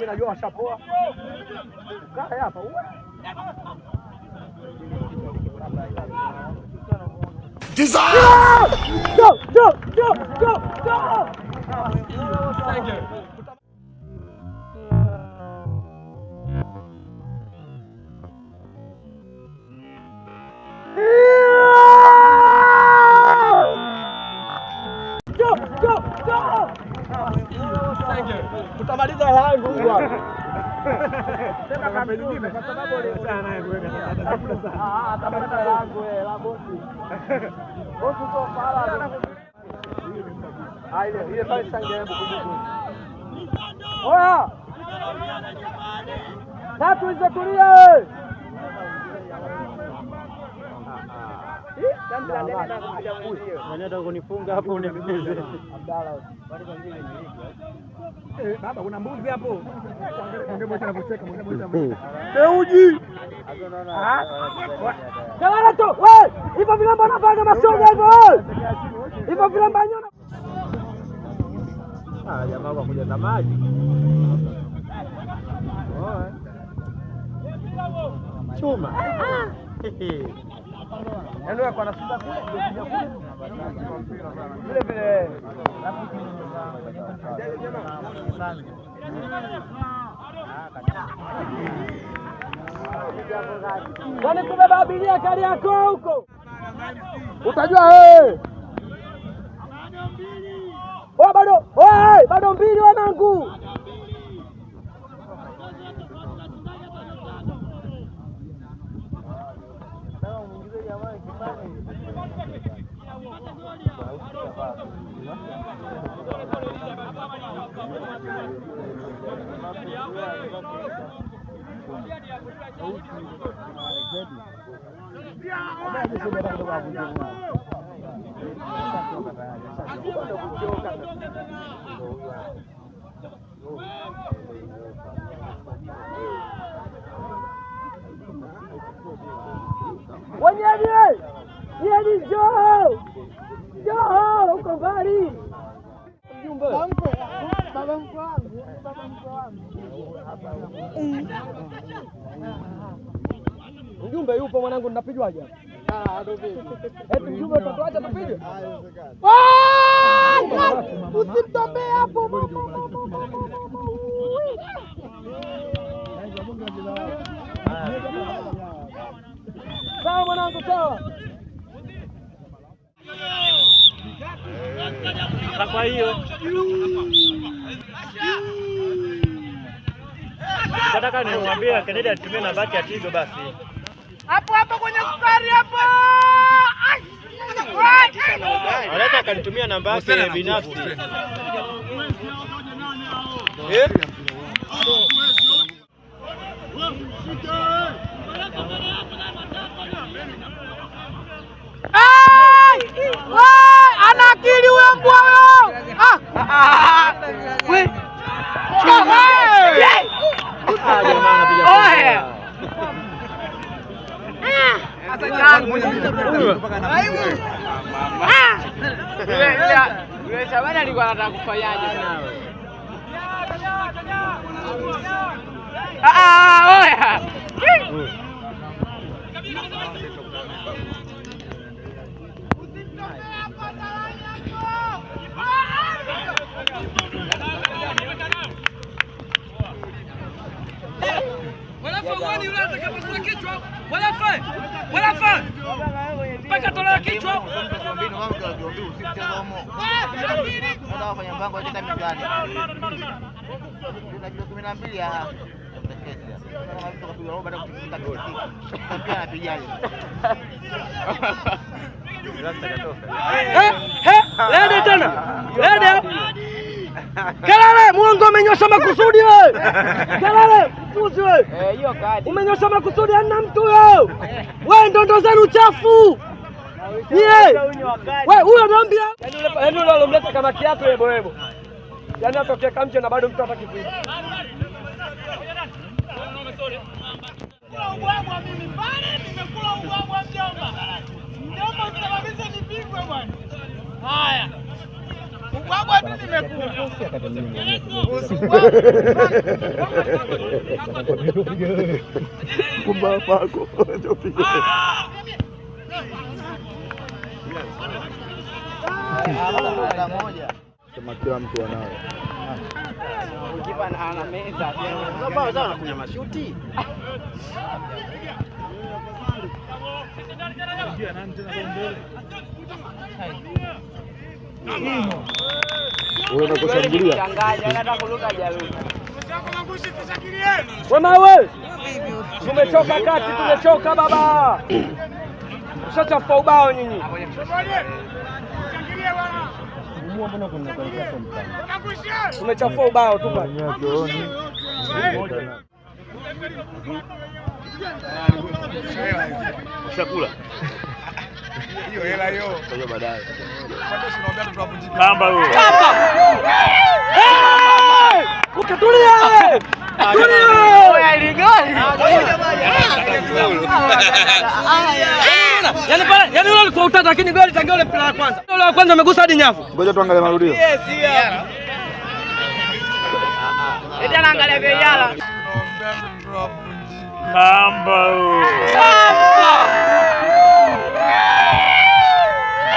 mimi najua washapoa. Kaa hapa uwe. Go! Tutamaliza yangu bwana. Sema kama nyingine kwa sababu ile sana kuweka tafuta yangu la bosi. Bosi kwa fara. Ile pale sange yangu kujuku. Oya! Tatu hizo tulia wewe. Wanataka kunifunga hapo unipige. Abdalla. Baba kuna mbuzi hapo. Ungemwacha na kucheka, ungemwacha. Deuji. Kalala tu. Wewe, ipo vilamba unafanya mashoga hivyo wewe. Ipo vilamba nyona. Jamaa kwa kuja maji. Chuma. Ndio kwa nasuka vile vile. Kwani kubeba abiria kali yako huko? Utajua wewe. Bado mbili wanangu. Nyeri Joho uko mbali. Baba mkwe wangu. Mjumbe yupo mwanangu, ninapigwaje? Ndio vipi? Eti mjumbe utatuacha tupige? Usimtombee hapo. Sawa mwanangu, sawa. Kwa hiyo nataka nimwambie Kennedy atumie nambari ya Tigo basi. Hapo kwenye sukari hapo. Anataka akanitumia namba yake binafsi. Ana akili wewe mbwa wewe. Jamaa anapiga. Yule Shabani alikuwa anataka kufanyaje nawe? Oya. Wanafa yule atakapasua kichwa. Wanafa. Mpaka tola kichwa. Mbinu wangu ndio usicheze homo. Ndio wafanya mpango wa tena mizani. Ndio 12 ya kama mtu kapiga roba baada kufunga kitu. Pia anapigaje? Lede tena. Lede. Kalale, muongo umenyosha makusudi wewe. Kalale, mpuzi wewe. Hiyo kadi. Umenyosha makusudi hana mtu wewe. Wewe ndondo zenu chafu. Wewe huyo naambia. Yaani yule alomleta kama kiatu hebo. Yaani atokea kamche na bado mtu hataki kuiba. Ubwabwa mimi pale nimekula ubwabwa mjomba. Mjomba usababisha nipigwe bwana. Haya. Sema kila mtu anao. Ukipa ana meza. Sababu sana kunya mashuti. Wewe unakushambulia. Changanya anataka kuruka jawe. Wema wewe. Tumechoka kati, tumechoka baba. Ushachafuka ubao nyinyi. Tumechafua ubao tu bwana. Chakula. Hiyo hela hiyo. Kwa baadaye. Kamba huyo. Ukatulia wewe. Tulia. Oya ile goli. Yaani yule alikuwa utata lakini goli tangia ule mpira wa kwanza. Ule wa kwanza umegusa hadi nyavu. Ngoja tuangalie marudio. Yes, yeah. Eti anaangalia Veyala. Kamba huyo.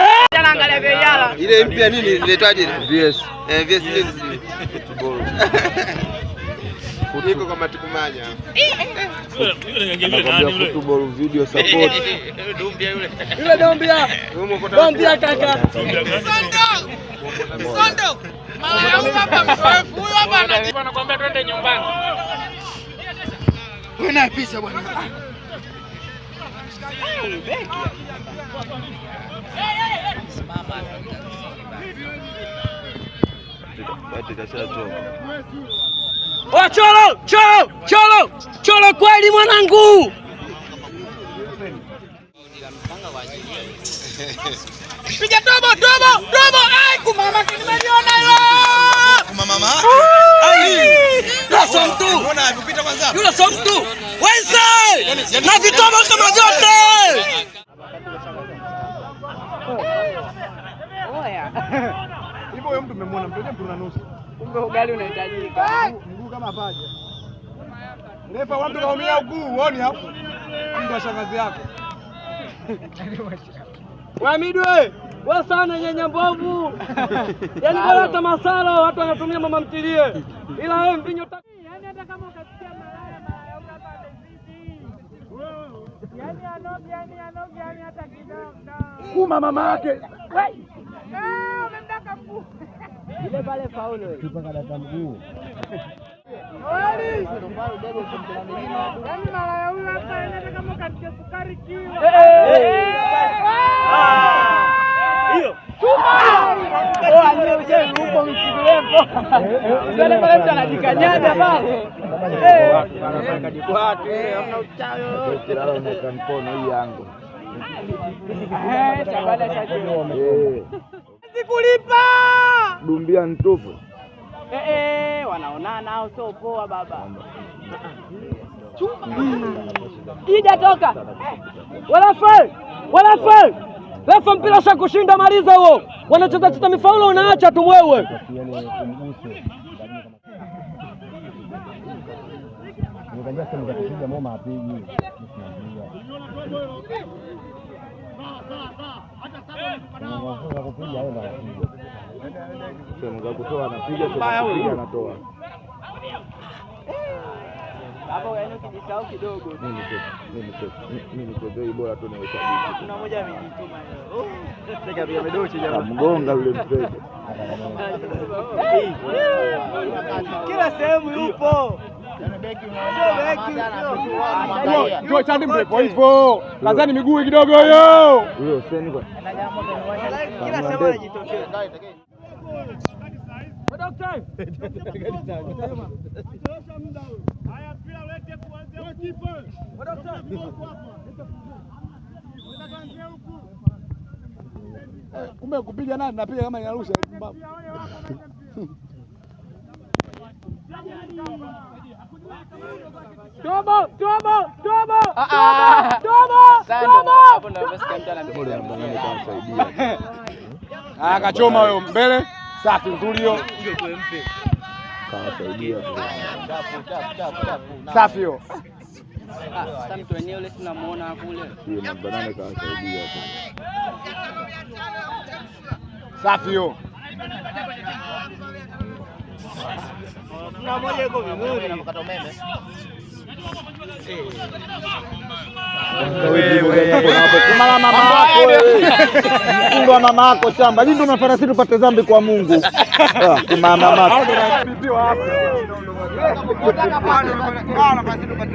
Eti anaangalia Veyala. Ile mpya nini inaitwaje? VS. VS nini? Iko kama tukumanya. Yule football video support. Dombia yule. Yule dombia. Dombia kaka. Sondo. Mara yangu hapa mzoefu huyo hapa anakuambia twende nyumbani. Wewe na pisa bwana. Oh, Cholo! Cholo! Cholo! Cholo kweli mwanangu! Piga dobo! Ai kumama nimeliona hiyo. Kumama. Yule sio mtu. Unaona alipita kwanza? Yule sio mtu. Wewe! Na vitobo kama vyote. Oya. Hivyo wewe mtu umemwona mtu na nusu. Kumbe ugali unahitajika. Mguu kama paja. Refa watu kaumia uguu, uone hapo. Mtu shangazi yako. Wewe Midwe, wewe sana nyanya mbovu. Yaani bora hata masalo watu wanatumia mama mtilie. Ila wewe mvinyo yaani hata kama ukasikia malaya unapata sisi. Yaani anogi hata kidogo. Kuma mama yake. Umemdaka mguu. Ile pale paulo wewe. Mpaka data mguu. Yaani malaya huyu hapa hata kama ukatia sukari kilo. Hiyo. Usione pale mtu anajikanyaga pale. Hamna uchayo. Kilala unaweka mkono hii yangu. Shabada shacho. Sikulipa. Dumbia ntupu. Wanaonana au sio poa baba. Ija toka. Walafe. Refa mpira sha kushinda maliza huo. Wanacheza cheza mifaulo unaacha tu wewe. Nikajua sema nitapiga mama apigi. Sema kutoa anapiga sema anatoa. Hapo yaani ukijisahau kidogo. Mimi ndio bora tu naweka bibi. Kuna moja amejituma leo. Teka pia medochi jamaa. Mgonga yule mteja. Kila sehemu yupo. Ndio chandi mrepo hivyo. Lazani miguu kidogo hiyo. Huyo seni kwa. Kila sehemu anajitokea. Kumbe kupiga nani napiga kama inarusha mbavu. Tobo. Bora anamsaidia. Akachoma huyo mbele. Safi nzuri hiyo. Kawasaidia. Safi hiyo. Sasa mtu wenyewe yule tunamuona kule. Hiyo namba 8 kawasaidia hapo. Safi hiyo. Kuna moja iko vizuri. Anakata umeme. Mama mama mama yako shamba. Hii ndio unafanya sisi tupate dhambi kwa Mungu. Mama mama.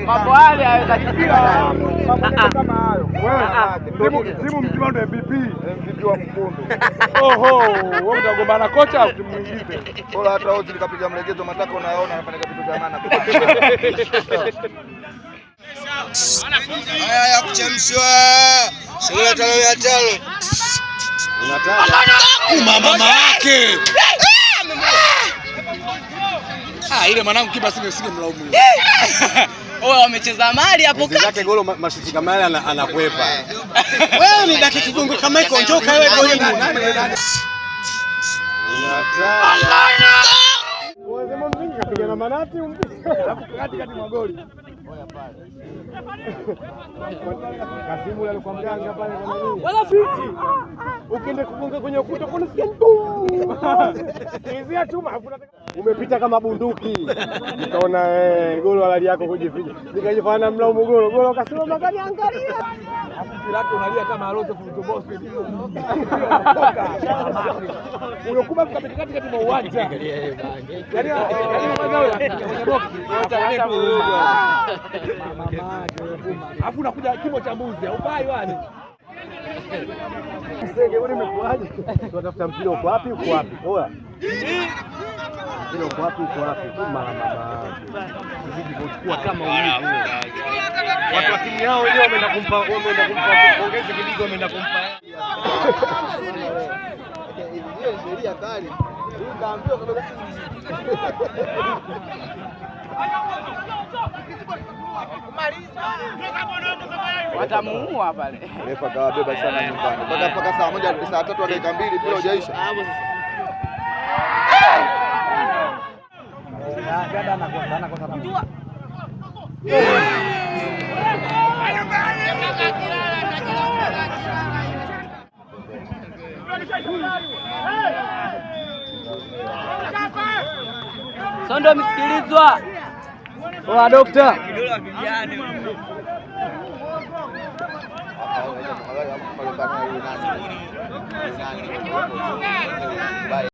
Mambo hali hayatakiwa. Kama hayo. Wewe timu mkiwa ndio MVP wa Mkondo. Oho, wewe utagombana kocha au timu nyingine? Bora hata wote nikapiga mlegezo matako unaona anafanya vitu vya maana. Haya ya kuchemshwa. Sura tano ya tano. Unataka mama yake. Ile mwanangu kiba singe mlaumu. Wewe wamecheza mali hapo kati. Zake golo mashuti kama yale anakwepa. Wewe ni dakika kigongo kama iko njoka wewe goli nani? Unasema mzingi kapiga na manati kati magoli. Oya pale. Kasimu yule alikuwa mganga pale kwa nini? Wala fiti. Ukienda kugonga kwenye ukuta unasikia nduu. Kizia chuma umepita kama bunduki. Nikaona golo halali yako kujificha. Nikajifanya mlaumu golo kasema magani angalia. Afu lako unalia kama aloto futo boss. Unakuba katikati kati mwa uwanja. Yaani mazao kwenye box. Afu unakuja kimo cha mbuzi, ubai wani. Senge wewe umekuaje? Tunatafuta mpira uko wapi? Uko wapi? Oya. Mpira uko wapi? Uko wapi? Mama. Zidi kuchukua kama ulivyo. Watu wa timu yao wenyewe wameenda kumpa pongezi kidogo, wameenda kumpa. Hiyo sheria kali. Ukaambiwa kabla watamuua pale. Refa kawabeba sana nyumbani. Mpaka saa 1 saa 3 dakika 2 bila hujaisha. Dada anakosa. Sondo msikilizwa. Oa dokta.